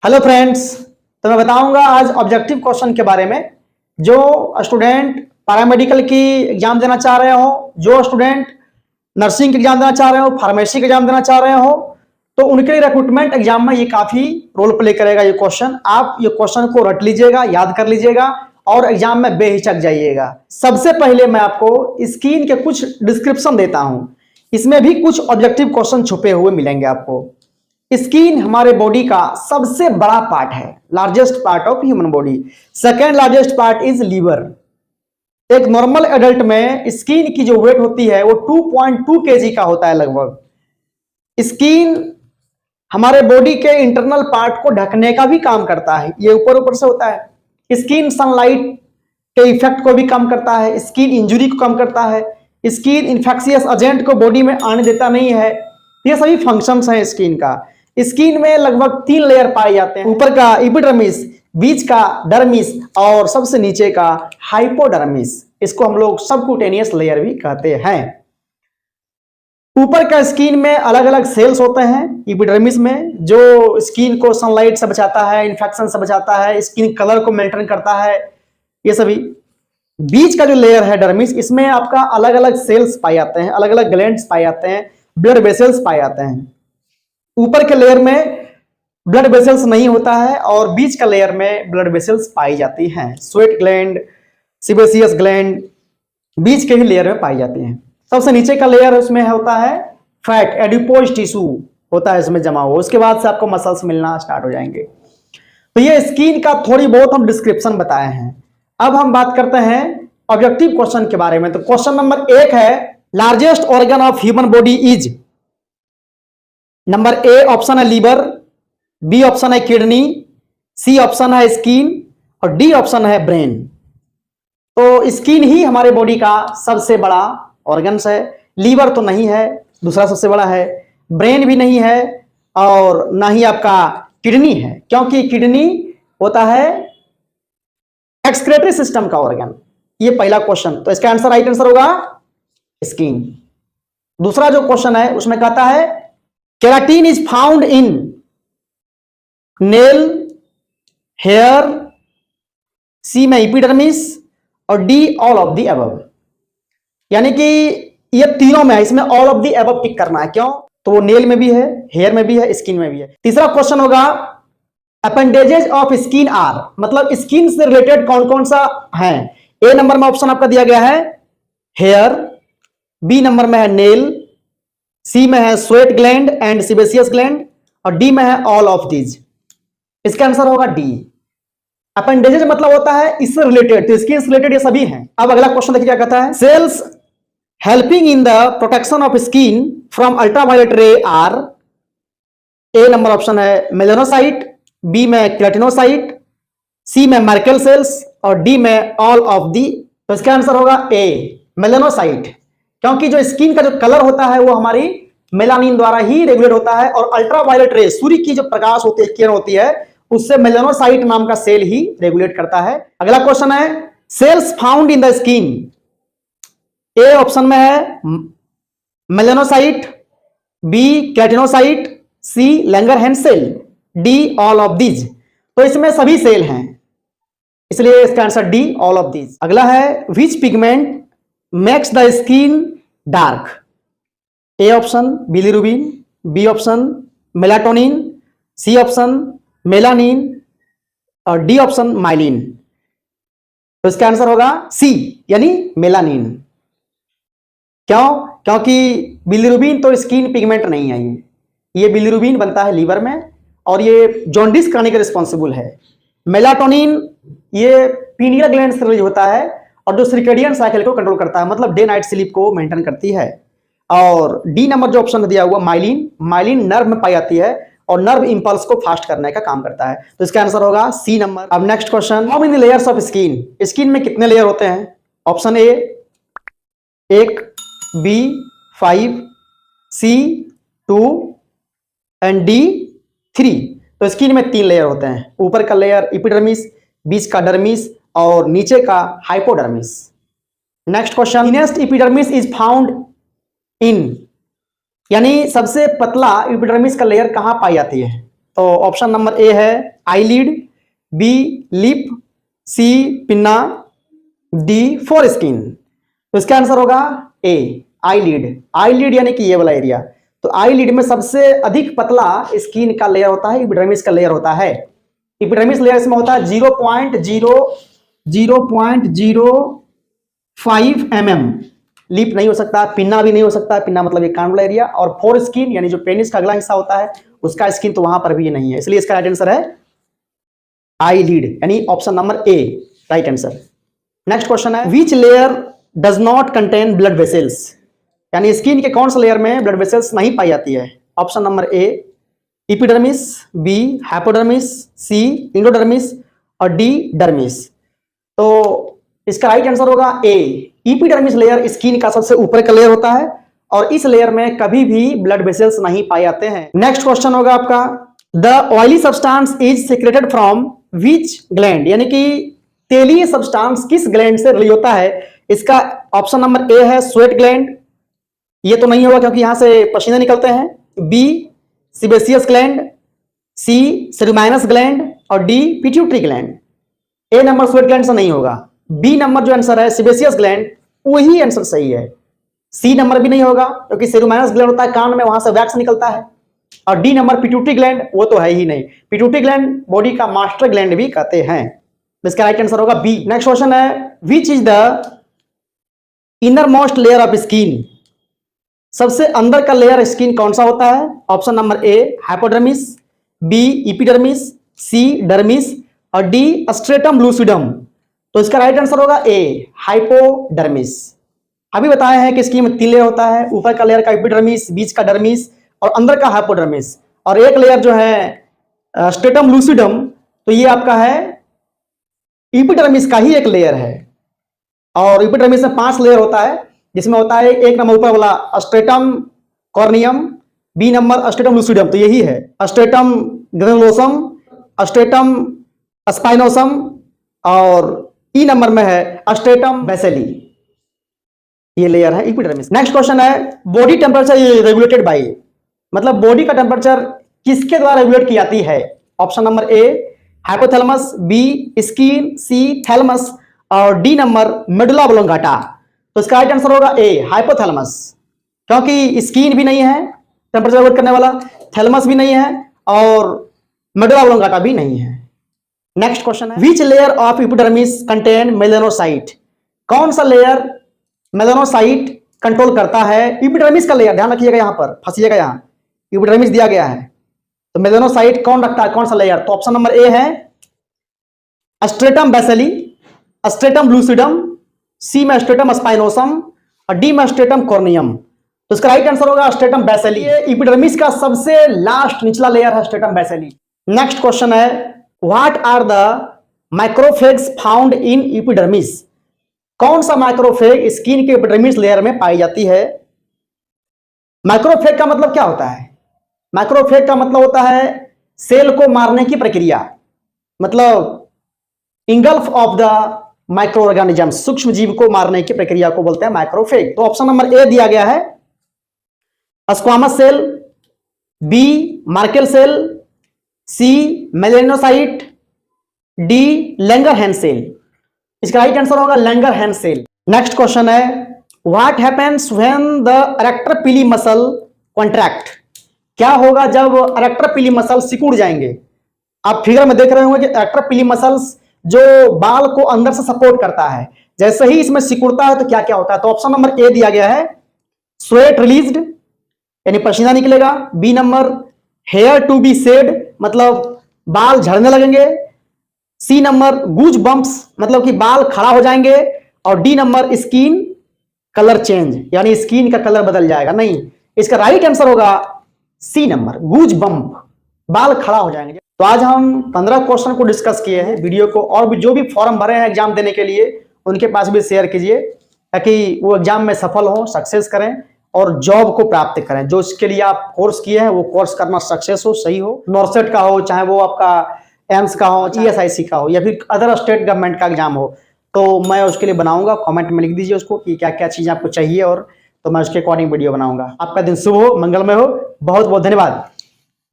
Hello friends, तो मैं बताऊंगा आज ऑब्जेक्टिव क्वेश्चन के बारे में। जो स्टूडेंट पैरामेडिकल की एग्जाम देना चाह रहे हो, जो स्टूडेंट नर्सिंग की एग्जाम देना चाह रहे हो, फार्मेसी की एग्जाम देना चाह रहे हो, तो उनके लिए रिक्रूटमेंट एग्जाम में ये काफी रोल प्ले करेगा। ये क्वेश्चन आप ये क्वेश्चन को रट लीजिएगा, याद कर लीजिएगा और एग्जाम में बेहिचक जाइएगा। सबसे पहले मैं आपको स्क्रीन के कुछ डिस्क्रिप्शन देता हूं, इसमें भी कुछ ऑब्जेक्टिव क्वेश्चन छुपे हुए मिलेंगे आपको। स्किन हमारे बॉडी का सबसे बड़ा पार्ट है, largest part of human body. Second largest part is liver. एक नॉर्मल एडल्ट में स्किन की जो वेट होती है वो 2.2 केजी का होता है लगभग। स्किन हमारे बॉडी के इंटरनल पार्ट को ढकने का भी काम करता है, ये ऊपर ऊपर से होता है। स्किन सनलाइट के इफेक्ट को भी कम करता है, स्किन इंजुरी को कम करता है, स्किन इन्फेक्शियस एजेंट को बॉडी में आने देता नहीं है। ये सभी फंक्शंस हैं स्किन का। स्किन में लगभग 3 लेयर पाए जाते हैं, ऊपर का एपिडर्मिस, बीच का डर्मिस और सबसे नीचे का हाइपोडर्मिस। इसको हम लोग सबक्यूटेनियस लेयर भी कहते हैं। ऊपर का स्किन में अलग अलग सेल्स होते हैं एपिडर्मिस में, जो स्किन को सनलाइट से बचाता है, इन्फेक्शन से बचाता है, स्किन कलर को मेंटेन करता है, ये सभी। बीच का जो लेयर है डर्मिस, इसमें आपका अलग अलग सेल्स पाए जाते हैं, अलग अलग ग्लैंड्स पाए जाते हैं, ब्लड वेसल्स पाए जाते हैं। ऊपर के लेयर में ब्लड वेसल्स नहीं होता है और बीच का लेयर में ब्लड वेसल्स पाई जाती हैं। स्वेट ग्लैंड, सीबेसियस ग्लैंड बीच के ही लेयर में पाई जाती हैं। सबसे नीचे का लेयर उसमें होता है फैट, एडिपोज टिश्यू होता है इसमें जमा हुआ। उसके बाद से आपको मसल्स मिलना स्टार्ट हो जाएंगे। तो ये स्किन का थोड़ी बहुत हम डिस्क्रिप्शन बताए हैं। अब हम बात करते हैं ऑब्जेक्टिव क्वेश्चन के बारे में। तो क्वेश्चन नंबर 1 है, largest organ of human body is. Number A option है लीवर, बी ऑप्शन है किडनी, सी ऑप्शन है स्किन और डी ऑप्शन है ब्रेन। तो स्किन ही हमारे बॉडी का सबसे बड़ा ऑर्गन्स है। लीवर तो नहीं है, दूसरा सबसे बड़ा है। ब्रेन भी नहीं है और ना ही आपका किडनी है, क्योंकि किडनी होता है एक्सक्रेटरी सिस्टम का ऑर्गन। ये पहला क्वेश्चन, तो इसका आंसर राइट आंसर होगा स्किन। दूसरा जो क्वेश्चन है उसमें कहता है keratin is found in nail, hair, C में एपिडर्मिस और D all of the above. यानी कि ये तीनों में है, इसमें all of the above pick करना है। क्यों? तो वो नेल में भी है, हेयर में भी है, स्किन में भी है। तीसरा क्वेश्चन होगा अपेंडेजेस ऑफ स्किन आर, मतलब स्किन से रिलेटेड कौन कौन सा है। ए नंबर में ऑप्शन आपका दिया गया है हेयर, बी नंबर में है नेल, सी में है sweat gland and sebaceous gland और डी में है ऑल ऑफ दीज। इसका आंसर होगा डी। अपेंडेजेस मतलब होता है इससे रिलेटेड, तो स्किन से रिलेटेड ये सभी हैं। अब अगला क्वेश्चन देखिए क्या कहता है, cells helping in the protection of skin from ultraviolet ray are. A number option है मेलानोसाइट, बी में केराटिनोसाइट, सी में मर्केल सेल्स और डी में ऑल ऑफ दी। तो इसका आंसर होगा ए मेलानोसाइट, क्योंकि जो स्किन का जो कलर होता है वो हमारी मेलानिन द्वारा ही रेगुलेट होता है और अल्ट्रावायलेट रे, सूर्य की जो प्रकाश होती है, किरण होती है, उससे मेलानोसाइट नाम का सेल ही रेगुलेट करता है। अगला क्वेश्चन है cells found in the skin. A option में है melanocyte, B keratinocyte, C Langerhans cell, D all of these. तो इसमें सभी सेल हैं, इसलिए इसका answer D all of these. अगला है which pigment makes the skin dark. A option bilirubin, B option melatonin, C option melanin और D option myelin. तो इसका आंसर होगा सी यानी मेलानिन। क्यों? क्योंकि बिलिरुबिन तो स्किन पिगमेंट नहीं है। ये बिलिरुबिन बनता है लीवर में और ये जॉन्डिस कराने के रिस्पॉन्सिबल है। मेलाटोनिन ये पीनियल ग्लैंड से रिलीज होता है और जो सर्केडियन साइकिल को कंट्रोल करता है, मतलब डे नाइट स्लीप को मेंटेन करती है। और डी नंबर जो ऑप्शन दिया हुआ माइलिन, माइलिन नर्व में पाई जाती है और नर्व इंपल्स को फास्ट करने का काम करता है। तो इसका आंसर होगा सी नंबर। अब next question, how many layers of skin. Skin में कितने लेयर होते हैं? Option A 1, B 5, C 2 and D 3। तो स्किन में 3 लेयर होते हैं, ऊपर का लेयर एपिडर्मिस, बीच का डर्मिस और नीचे का hypodermis. Next question, thinnest epidermis is found इन, यानी सबसे पतला एपिडर्मिस का लेयर कहां पाई जाती है? तो ऑप्शन नंबर ए है आईलिड, बी लिप, सी पिन्ना, डी फोर स्किन। तो इसका आंसर होगा ए आईलिड। आईलिड यानी कि ये वाला एरिया। तो आईलिड में सबसे अधिक पतला स्किन का लेयर होता है, एपिडर्मिस का लेयर होता है। एपिडर्मिस लेयर इसमें होता है 0.05 mm। लिप नहीं हो सकता, पिन्ना भी नहीं हो सकता, पिन्ना मतलब ये कान वाला एरिया। और फोर स्किन यानी जो पेनिस का अगला हिस्सा होता है उसका स्किन तो वहां पर भी नहीं है, इसलिए इसका राइट आंसर है आईलिड यानी option number A right answer. Next question है which layer does not contain blood vessels, यानी स्किन के कौन सा लेयर में ब्लड वेसल्स नहीं पाई जाती है। Option number A epidermis, B hypodermis, C endodermis और डी डर्मिस। तो इसका राइट आंसर होगा ए एपिडर्मिस लेयर स्किन का सबसे ऊपर का लेयर होता है और इस लेयर में कभी भी ब्लड वेसल्स नहीं पाए जाते हैं। नेक्स्ट क्वेश्चन होगा आपका the oily substance is secreted from which gland, यानी कि तेलीय सब्सटेंस किस ग्लैंड से रिलीज होता है। इसका ऑप्शन नंबर ए है स्वेट ग्लैंड, ये तो नहीं होगा क्योंकि यहां से पसीने निकलते हैं। बी सीबेसियस ग्लैंड, सी सेरुमाइनस ग्लैंड और डी पिट्यूटरी ग्लैंड। ए नंबर स्वेट ग्लैंड से नहीं होगा, बी नंबर जो आंसर है सीबेसियस ग्लैंड वही आंसर सही है। सी नंबर भी नहीं होगा क्योंकि सेरुमाइनस ग्लैंड होता है कान में, वहां से वैक्स निकलता है। और डी नंबर पिट्यूटरी ग्लैंड वो तो है ही नहीं, पिट्यूटरी ग्लैंड बॉडी का मास्टर ग्लैंड भी कहते हैं। इसका राइट आंसर होगा बी। नेक्स्ट क्वेश्चन है which is the inner most layer of skin, सबसे अंदर का लेयर स्किन कौन सा होता है। Option number A hypodermis, B epidermis, C dermis और डी स्ट्रेटम लूसिडम। तो इसका राइट आंसर होगा ए हाइपोडर्मिस। अभी बताया है कि स्किन में 3 लेयर होता है, ऊपर का लेयर का एपिडर्मिस, बीच का डर्मिस और अंदर का हाइपोडर्मिस, और एक लेयर जो है स्ट्रेटम लूसिडम, तो ये आपका है एपिडर्मिस का ही एक लेयर है। और एपिडर्मिस में 5 लेयर होता है, जिसमें होता है एक नंबर ऊपर वाला stratum corneum, B number stratum lucidum, तो यही है स्ट्रेटम ग्रेनुलोसम, स्ट्रेटम स्पाइनोसम और ई नंबर में है स्ट्रेटम बेसेली, ये लेयर है एपिडर्मिस। नेक्स्ट क्वेश्चन है बॉडी टेम्परेचर रेगुलेटेड बाय, मतलब बॉडी का टेम्परेचर किसके द्वारा रेगुलेट की जाती है। Option number A hypothalamus, B skin, C thalamus और डी नंबर मेडुला ऑब्लोंगाटा। तो इसका राइट आंसर होगा ए हाइपोथैलेमस, क्योंकि स्किन भी नहीं है टेम्परेचर रेगुलेट करने वाला, थैलेमस भी नहीं है और मेडुला ऑब्लोंगाटा भी नहीं है। नेक्स्ट क्वेश्चन है which layer of epidermis contain melanocyte, कौन सा लेयर मेलानोसाइट कंट्रोल करता है। एपिडर्मिस का लेयर, ध्यान रखिएगा, यहां पर फंसिएगा, यहां एपिडर्मिस दिया गया है तो मेलानोसाइट कौन रखता है, कौन सा लेयर। तो ऑप्शन नंबर ए है stratum basale, stratum lucidum, C में स्ट्रेटम स्पाइनोसम और डी में स्ट्रेटम कॉर्नियम। तो इसका राइट आंसर होगा स्ट्रेटम बेसेली। एपिडर्मिस का सबसे लास्ट निचला लेयर है स्ट्रेटम बेसेली। नेक्स्ट क्वेश्चन है what are the microphages found in epidermis, कौन सा माइक्रोफेग स्किन के एपिडर्मिस लेयर में पाई जाती है। माइक्रोफेग का मतलब क्या होता है, माइक्रोफेग का मतलब होता है सेल को मारने की प्रक्रिया, मतलब engulf of the micro organism, सूक्ष्म जीव को मारने की प्रक्रिया को बोलते हैं माइक्रोफेग। तो ऑप्शन नंबर ए दिया गया है squamous cell, B Merkel cell, C melanocyte, D Langerhans cell. इसका राइट आंसर होगा लैंगरहैंस सेल। नेक्स्ट क्वेश्चन है what happens when the arrector pili muscle contract, क्या होगा जब एरेक्टर पिली मसल सिकुड़ जाएंगे। आप फिगर में देख रहे होंगे कि एरेक्टर पिली मसल्स जो बाल को अंदर से सपोर्ट करता है, जैसे ही इसमें सिकुड़ता है तो क्या क्या होता है। तो ऑप्शन नंबर ए दिया गया है स्वेट रिलीज्ड यानी पसीना निकलेगा, B number hair to be shed मतलब बाल झड़ने लगेंगे, सी नंबर गूज बम्प्स मतलब कि बाल खड़ा हो जाएंगे और D number skin colour change यानी स्किन का कलर बदल जाएगा। नहीं, इसका राइट आंसर होगा सी नंबर गूज बम्प, बाल खड़ा हो जाएंगे। तो आज हम 15 क्वेश्चन को डिस्कस किए हैं। वीडियो को और भी जो भी फॉर्म भरे हैं एग्जाम देने के लिए उनके पास भी शेयर कीजिए ताकि वो एग्जाम में सफल हो, सक्सेस करें और जॉब को प्राप्त करें। जो इसके लिए आप कोर्स किए हैं वो कोर्स करना सक्सेस हो, सही हो, नॉर्सेट का हो, चाहे वो आपका एम्स का हो, ESIC का हो या फिर अदर स्टेट गवर्नमेंट का एग्जाम हो, तो मैं उसके लिए बनाऊंगा। कमेंट में लिख दीजिए उसको कि क्या क्या चीज़ें आपको चाहिए और तो मैं उसके अकॉर्डिंग वीडियो बनाऊंगा। आपका दिन शुभ हो, मंगलमय हो। बहुत बहुत धन्यवाद।